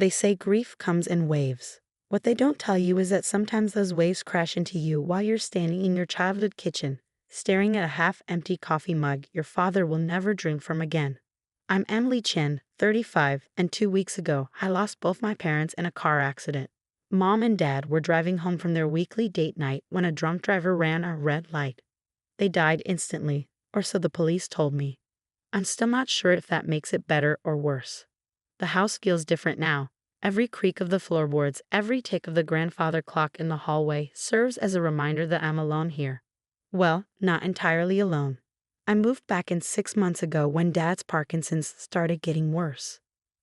They say grief comes in waves. What they don't tell you is that sometimes those waves crash into you while you're standing in your childhood kitchen, staring at a half-empty coffee mug your father will never drink from again. I'm Emily Chen, 35, and 2 weeks ago, I lost both my parents in a car accident. Mom and Dad were driving home from their weekly date night when a drunk driver ran a red light. They died instantly, or so the police told me. I'm still not sure if that makes it better or worse. The house feels different now. Every creak of the floorboards, every tick of the grandfather clock in the hallway serves as a reminder that I'm alone here. Well, not entirely alone. I moved back in 6 months ago when Dad's Parkinson's started getting worse.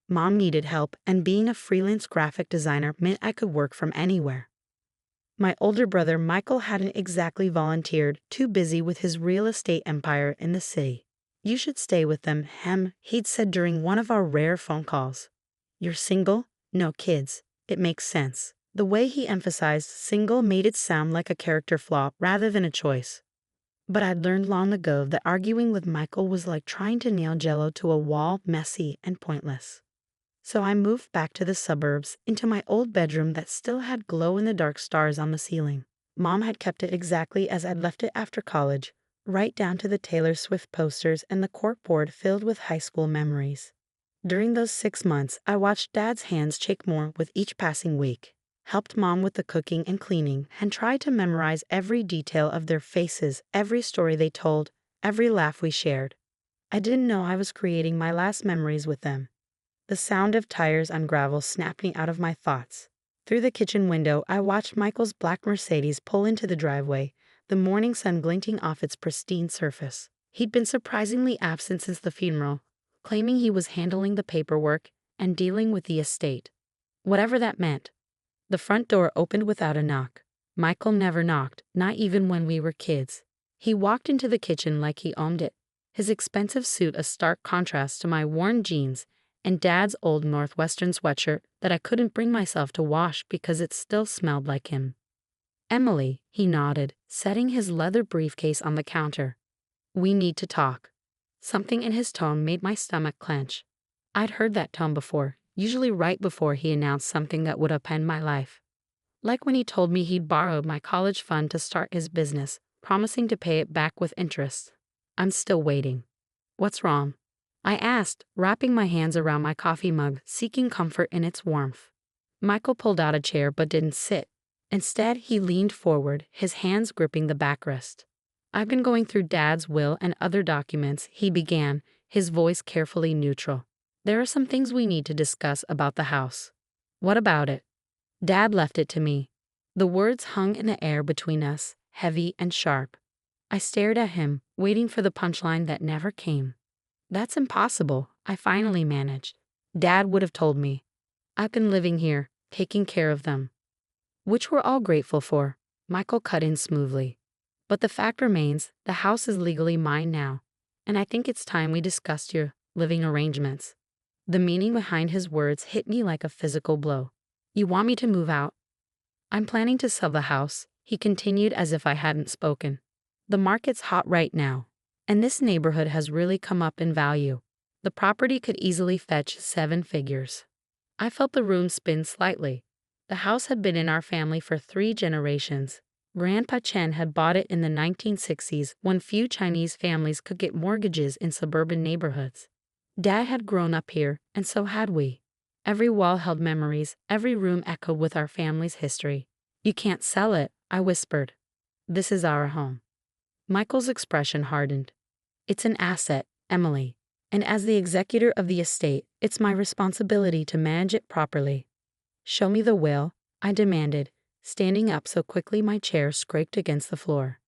Mom needed help, and being a freelance graphic designer meant I could work from anywhere. My older brother Michael hadn't exactly volunteered, too busy with his real estate empire in the city. "You should stay with them, he'd said during one of our rare phone calls. "You're single? No kids. It makes sense." The way he emphasized single made it sound like a character flaw rather than a choice. But I'd learned long ago that arguing with Michael was like trying to nail Jell-O to a wall, messy and pointless. So I moved back to the suburbs, into my old bedroom that still had glow-in-the-dark stars on the ceiling. Mom had kept it exactly as I'd left it after college, right down to the Taylor Swift posters and the corkboard filled with high school memories. During those 6 months, I watched Dad's hands shake more with each passing week, helped Mom with the cooking and cleaning, and tried to memorize every detail of their faces, every story they told, every laugh we shared. I didn't know I was creating my last memories with them. The sound of tires on gravel snapped me out of my thoughts. Through the kitchen window, I watched Michael's black Mercedes pull into the driveway, the morning sun glinting off its pristine surface. He'd been surprisingly absent since the funeral, claiming he was handling the paperwork and dealing with the estate. Whatever that meant. The front door opened without a knock. Michael never knocked, not even when we were kids. He walked into the kitchen like he owned it, his expensive suit a stark contrast to my worn jeans and Dad's old Northwestern sweatshirt that I couldn't bring myself to wash because it still smelled like him. "Emily," he nodded, setting his leather briefcase on the counter. "We need to talk." Something in his tone made my stomach clench. I'd heard that tone before, usually right before he announced something that would upend my life. Like when he told me he'd borrowed my college fund to start his business, promising to pay it back with interest. I'm still waiting. "What's wrong?" I asked, wrapping my hands around my coffee mug, seeking comfort in its warmth. Michael pulled out a chair but didn't sit. Instead, he leaned forward, his hands gripping the backrest. "I've been going through Dad's will and other documents," he began, his voice carefully neutral. "There are some things we need to discuss about the house." "What about it?" "Dad left it to me." The words hung in the air between us, heavy and sharp. I stared at him, waiting for the punchline that never came. "That's impossible," I finally managed. "Dad would have told me. I've been living here, taking care of them." "Which we're all grateful for," Michael cut in smoothly. "But the fact remains, the house is legally mine now, and I think it's time we discussed your living arrangements." The meaning behind his words hit me like a physical blow. "You want me to move out?" "I'm planning to sell the house," he continued as if I hadn't spoken. "The market's hot right now, and this neighborhood has really come up in value. The property could easily fetch 7 figures." I felt the room spin slightly. The house had been in our family for 3 generations. Grandpa Chen had bought it in the 1960s when few Chinese families could get mortgages in suburban neighborhoods. Dad had grown up here, and so had we. Every wall held memories, every room echoed with our family's history. "You can't sell it," I whispered. "This is our home." Michael's expression hardened. "It's an asset, Emily, and as the executor of the estate, it's my responsibility to manage it properly." "Show me the will," I demanded, standing up so quickly my chair scraped against the floor.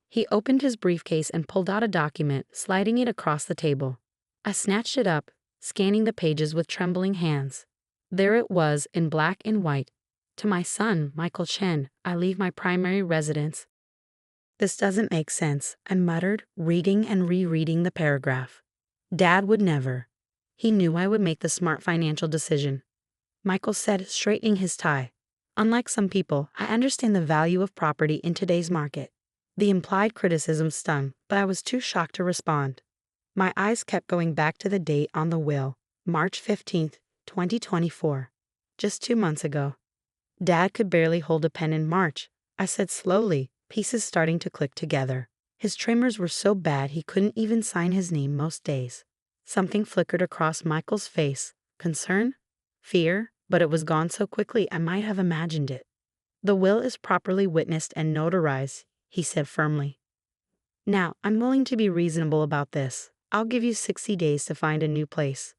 He opened his briefcase and pulled out a document, sliding it across the table. I snatched it up, scanning the pages with trembling hands. There it was, in black and white. "To my son, Michael Chen, I leave my primary residence." "This doesn't make sense," I muttered, reading and rereading the paragraph. Dad would never. He knew I would make the smart financial decision. Michael said, straightening his tie. "Unlike some people, I understand the value of property in today's market." The implied criticism stung, but I was too shocked to respond. My eyes kept going back to the date on the will, March 15th, 2024. Just 2 months ago. Dad could barely hold a pen in March, I said slowly, pieces starting to click together. His tremors were so bad he couldn't even sign his name most days. Something flickered across Michael's face. Concern? Fear? But it was gone so quickly I might have imagined it. The will is properly witnessed and notarized, he said firmly. Now, I'm willing to be reasonable about this. I'll give you 60 days to find a new place.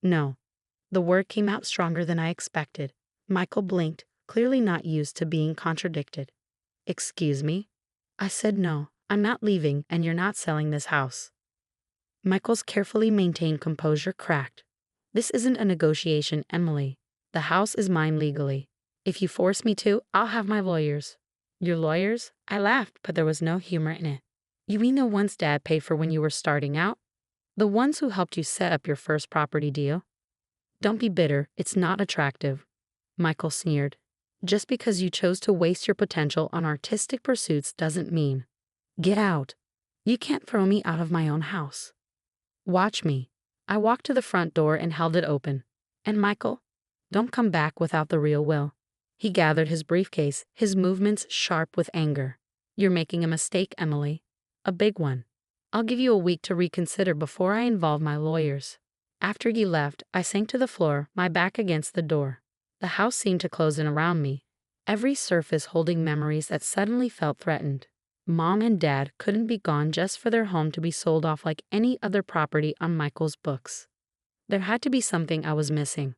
No. The word came out stronger than I expected. Michael blinked, clearly not used to being contradicted. Excuse me? I said no, I'm not leaving and you're not selling this house. Michael's carefully maintained composure cracked. This isn't a negotiation, Emily. The house is mine legally. If you force me to, I'll have my lawyers. Your lawyers? I laughed, but there was no humor in it. You mean the ones Dad paid for when you were starting out? The ones who helped you set up your first property deal? Don't be bitter, it's not attractive. Michael sneered. Just because you chose to waste your potential on artistic pursuits doesn't mean. Get out. You can't throw me out of my own house. Watch me. I walked to the front door and held it open. And Michael, don't come back without the real will. He gathered his briefcase, his movements sharp with anger. You're making a mistake, Emily. A big one. I'll give you a week to reconsider before I involve my lawyers. After he left, I sank to the floor, my back against the door. The house seemed to close in around me, every surface holding memories that suddenly felt threatened. Mom and Dad couldn't be gone just for their home to be sold off like any other property on Michael's books. There had to be something I was missing.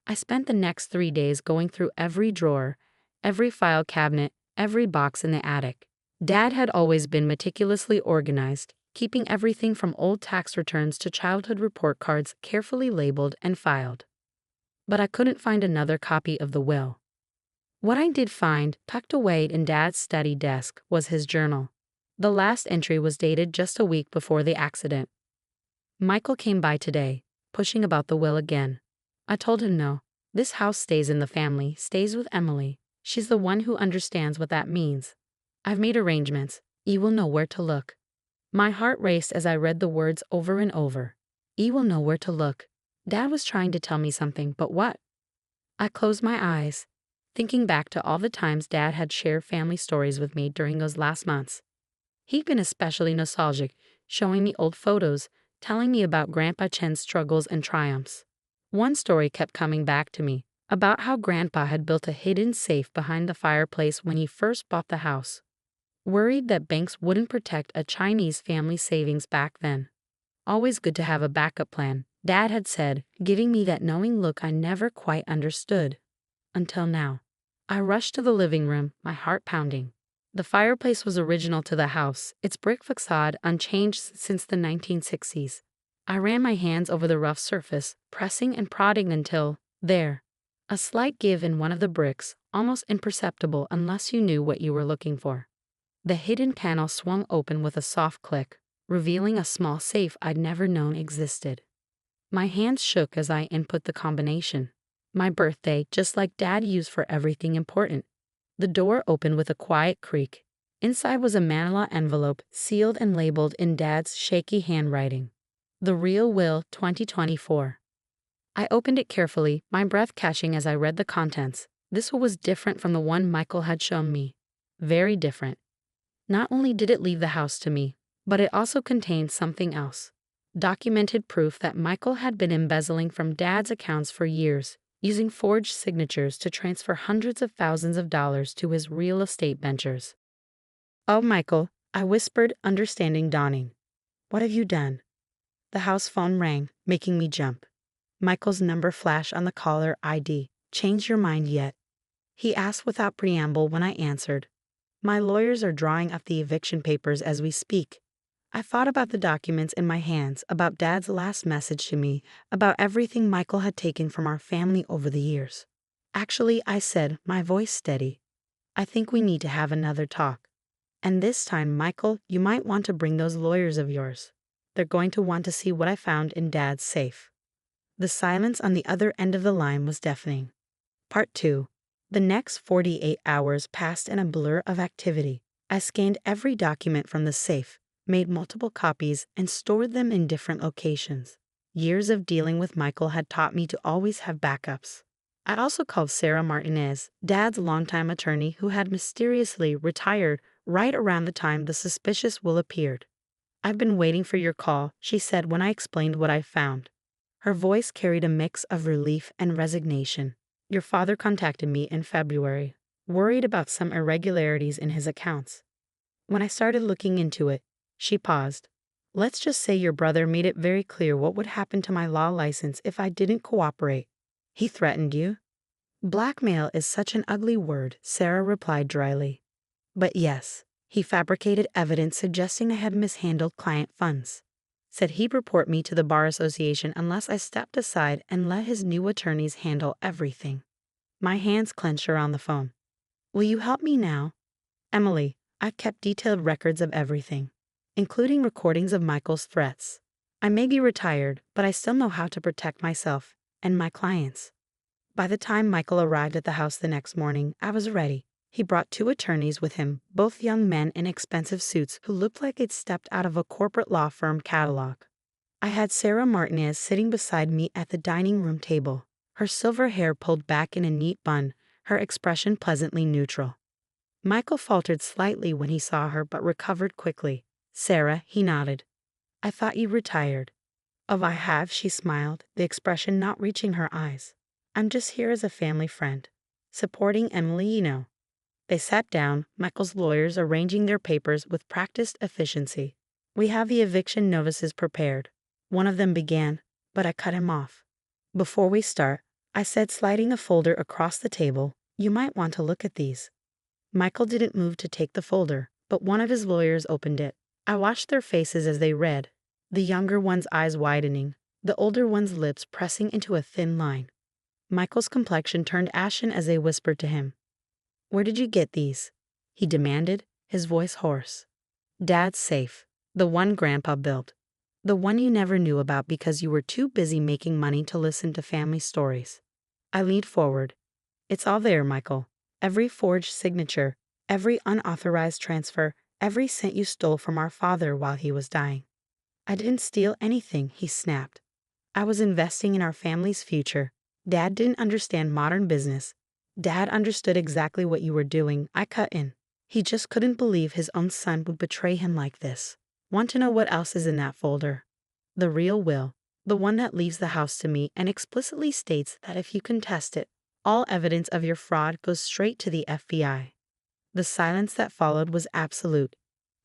I spent the next 3 days going through every drawer, every file cabinet, every box in the attic. Dad had always been meticulously organized, keeping everything from old tax returns to childhood report cards carefully labeled and filed. But I couldn't find another copy of the will. What I did find, tucked away in Dad's study desk, was his journal. The last entry was dated just a week before the accident. Michael came by today, pushing about the will again. I told him no. This house stays in the family, stays with Emily. She's the one who understands what that means. I've made arrangements. E will know where to look. My heart raced as I read the words over and over. E will know where to look. Dad was trying to tell me something, but what? I closed my eyes, thinking back to all the times Dad had shared family stories with me during those last months. He'd been especially nostalgic, showing me old photos, telling me about Grandpa Chen's struggles and triumphs. One story kept coming back to me, about how Grandpa had built a hidden safe behind the fireplace when he first bought the house. Worried that banks wouldn't protect a Chinese family savings back then. Always good to have a backup plan, Dad had said, giving me that knowing look I never quite understood. Until now. I rushed to the living room, my heart pounding. The fireplace was original to the house, its brick facade unchanged since the 1960s. I ran my hands over the rough surface, pressing and prodding until, there. A slight give in one of the bricks, almost imperceptible unless you knew what you were looking for. The hidden panel swung open with a soft click, revealing a small safe I'd never known existed. My hands shook as I input the combination. My birthday, just like Dad used for everything important. The door opened with a quiet creak. Inside was a manila envelope, sealed and labeled in Dad's shaky handwriting. The Real Will 2024. I opened it carefully, my breath catching as I read the contents. This one was different from the one Michael had shown me. Very different. Not only did it leave the house to me, but it also contained something else. Documented proof that Michael had been embezzling from Dad's accounts for years, using forged signatures to transfer hundreds of thousands of dollars to his real estate ventures. Oh, Michael, I whispered, understanding dawning. What have you done? The house phone rang, making me jump. Michael's number flashed on the caller ID. Changed your mind yet? He asked without preamble when I answered. My lawyers are drawing up the eviction papers as we speak. I thought about the documents in my hands, about Dad's last message to me, about everything Michael had taken from our family over the years. Actually, I said, my voice steady, I think we need to have another talk. And this time, Michael, you might want to bring those lawyers of yours. They're going to want to see what I found in Dad's safe. The silence on the other end of the line was deafening. Part 2. The next 48 hours passed in a blur of activity. I scanned every document from the safe, made multiple copies, and stored them in different locations. Years of dealing with Michael had taught me to always have backups. I also called Sarah Martinez, Dad's longtime attorney who had mysteriously retired right around the time the suspicious will appeared. "I've been waiting for your call," she said when I explained what I found. Her voice carried a mix of relief and resignation. "Your father contacted me in February, worried about some irregularities in his accounts. When I started looking into it," she paused. "Let's just say your brother made it very clear what would happen to my law license if I didn't cooperate." "He threatened you?" "Blackmail is such an ugly word," Sarah replied dryly. "But yes, he fabricated evidence suggesting I had mishandled client funds. Said he'd report me to the Bar Association unless I stepped aside and let his new attorneys handle everything." My hands clenched around the phone. "Will you help me now?" "Emily, I've kept detailed records of everything, including recordings of Michael's threats. I may be retired, but I still know how to protect myself and my clients." By the time Michael arrived at the house the next morning, I was ready. He brought 2 attorneys with him, both young men in expensive suits who looked like they'd stepped out of a corporate law firm catalog. I had Sarah Martinez sitting beside me at the dining room table, her silver hair pulled back in a neat bun, her expression pleasantly neutral. Michael faltered slightly when he saw her but recovered quickly. "Sarah," he nodded. "I thought you retired." "Oh, I have," she smiled, the expression not reaching her eyes. "I'm just here as a family friend, supporting Emily, you know." They sat down, Michael's lawyers arranging their papers with practiced efficiency. "We have the eviction notices prepared," one of them began, but I cut him off. "Before we start," I said, sliding a folder across the table, "you might want to look at these." Michael didn't move to take the folder, but one of his lawyers opened it. I watched their faces as they read, the younger one's eyes widening, the older one's lips pressing into a thin line. Michael's complexion turned ashen as they whispered to him. "Where did you get these?" he demanded, his voice hoarse. "Dad's safe. The one Grandpa built. The one you never knew about because you were too busy making money to listen to family stories." I leaned forward. "It's all there, Michael. Every forged signature, every unauthorized transfer, every cent you stole from our father while he was dying." "I didn't steal anything," he snapped. "I was investing in our family's future. Dad didn't understand modern business. Dad understood exactly what you were doing." I cut in. He just couldn't believe his own son would betray him like this. "Want to know what else is in that folder?" "The real will. The one that leaves the house to me and explicitly states that if you contest it, all evidence of your fraud goes straight to the FBI." The silence that followed was absolute.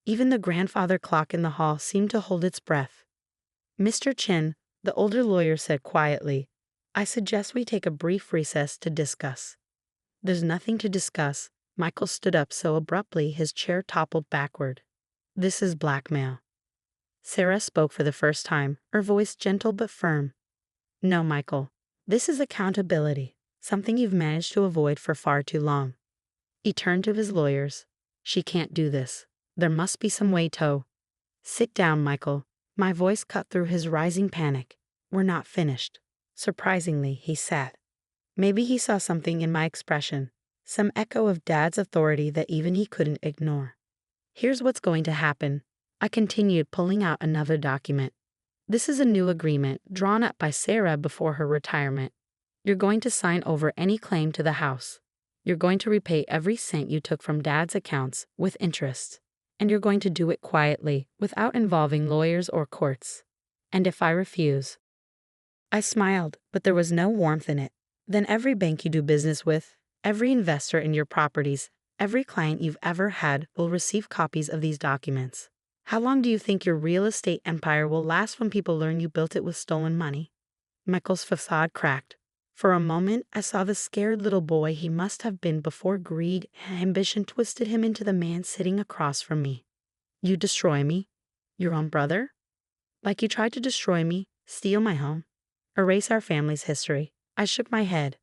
Even the grandfather clock in the hall seemed to hold its breath. "Mr. Chin," the older lawyer said quietly, "I suggest we take a brief recess to discuss." "There's nothing to discuss." Michael stood up so abruptly his chair toppled backward. "This is blackmail." Sarah spoke for the first time, her voice gentle but firm. "No, Michael. This is accountability, something you've managed to avoid for far too long." He turned to his lawyers. "She can't do this. There must be some way to—" "Sit down, Michael." My voice cut through his rising panic. "We're not finished." Surprisingly, he sat. Maybe he saw something in my expression, some echo of Dad's authority that even he couldn't ignore. "Here's what's going to happen." I continued, pulling out another document. "This is a new agreement drawn up by Sarah before her retirement. You're going to sign over any claim to the house. You're going to repay every cent you took from Dad's accounts with interest. And you're going to do it quietly, without involving lawyers or courts. And if I refuse—" I smiled, but there was no warmth in it. "Then every bank you do business with, every investor in your properties, every client you've ever had will receive copies of these documents. How long do you think your real estate empire will last when people learn you built it with stolen money?" Michael's facade cracked. For a moment, I saw the scared little boy he must have been before greed and ambition twisted him into the man sitting across from me. "You destroy me? Your own brother? Like you tried to destroy me, steal my home, erase our family's history." I shook my head.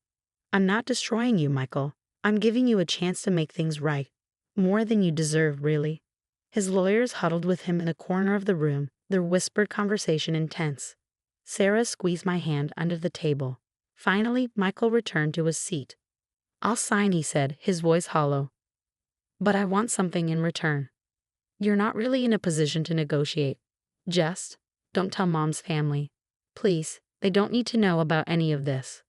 "I'm not destroying you, Michael. I'm giving you a chance to make things right. More than you deserve, really." His lawyers huddled with him in a corner of the room, their whispered conversation intense. Sarah squeezed my hand under the table. Finally, Michael returned to his seat. "I'll sign," he said, his voice hollow. "But I want something in return." "You're not really in a position to negotiate. Just don't tell Mom's family. Please, they don't need to know about any of this."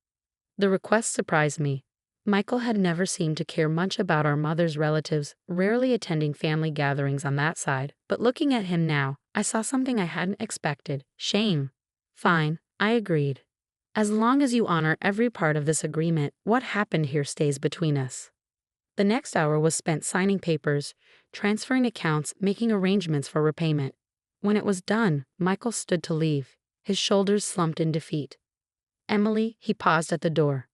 The request surprised me. Michael had never seemed to care much about our mother's relatives, rarely attending family gatherings on that side, but looking at him now, I saw something I hadn't expected: shame. Fine, I agreed. As long as you honor every part of this agreement, what happened here stays between us. The next hour was spent signing papers, transferring accounts, making arrangements for repayment. When it was done, Michael stood to leave, his shoulders slumped in defeat. Emily, he paused at the door.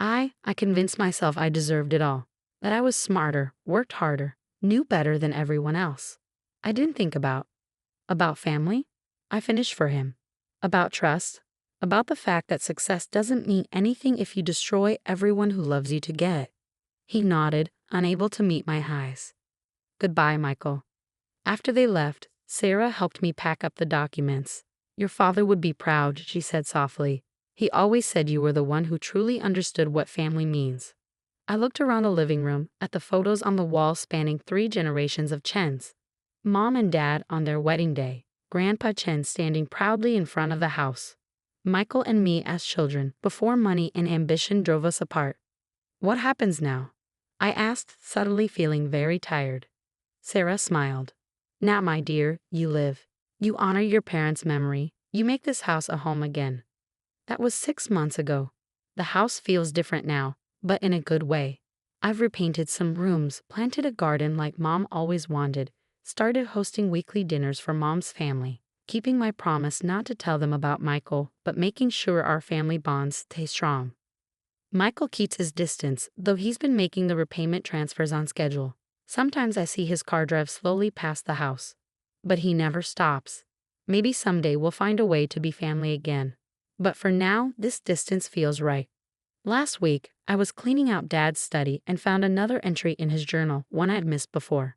I convinced myself I deserved it all, that I was smarter, worked harder, knew better than everyone else. I didn't think about family. I finished for him. About trust. About the fact that success doesn't mean anything if you destroy everyone who loves you to get it. He nodded, unable to meet my eyes. Goodbye, Michael. After they left, Sarah helped me pack up the documents. Your father would be proud, she said softly. He always said you were the one who truly understood what family means. I looked around the living room, at the photos on the wall spanning 3 generations of Chens. Mom and Dad on their wedding day, Grandpa Chen standing proudly in front of the house. Michael and me as children, before money and ambition drove us apart. What happens now? I asked, suddenly feeling very tired. Sarah smiled. Now, my dear, you live. You honor your parents' memory. You make this house a home again. That was 6 months ago. The house feels different now, but in a good way. I've repainted some rooms, planted a garden like Mom always wanted, started hosting weekly dinners for Mom's family, keeping my promise not to tell them about Michael, but making sure our family bonds stay strong. Michael keeps his distance, though he's been making the repayment transfers on schedule. Sometimes I see his car drive slowly past the house. But he never stops. Maybe someday we'll find a way to be family again. But for now, this distance feels right. Last week, I was cleaning out Dad's study and found another entry in his journal, one I'd missed before.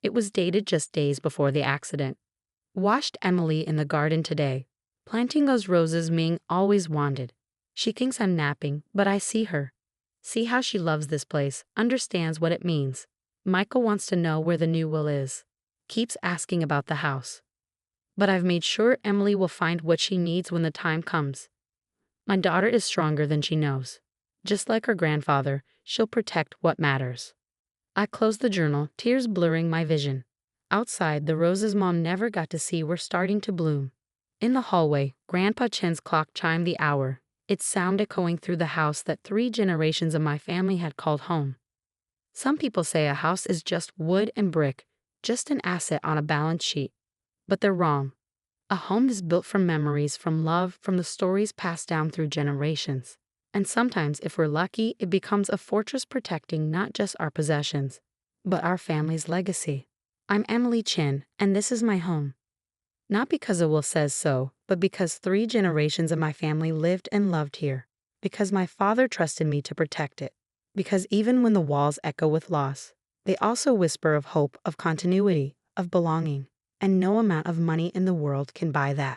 It was dated just days before the accident. Washed Emily in the garden today. Planting those roses Ming always wanted. She thinks I'm napping, but I see her. See how she loves this place, understands what it means. Michael wants to know where the new will is. Keeps asking about the house. But I've made sure Emily will find what she needs when the time comes. My daughter is stronger than she knows. Just like her grandfather, she'll protect what matters. I closed the journal, tears blurring my vision. Outside, the roses Mom never got to see were starting to bloom. In the hallway, Grandpa Chen's clock chimed the hour, its sound echoing through the house that 3 generations of my family had called home. Some people say a house is just wood and brick, just an asset on a balance sheet. But they're wrong. A home is built from memories, from love, from the stories passed down through generations. And sometimes, if we're lucky, it becomes a fortress protecting not just our possessions, but our family's legacy. I'm Emily Chen, and this is my home. Not because the will says so, but because 3 generations of my family lived and loved here. Because my father trusted me to protect it. Because even when the walls echo with loss, they also whisper of hope, of continuity, of belonging. And no amount of money in the world can buy that.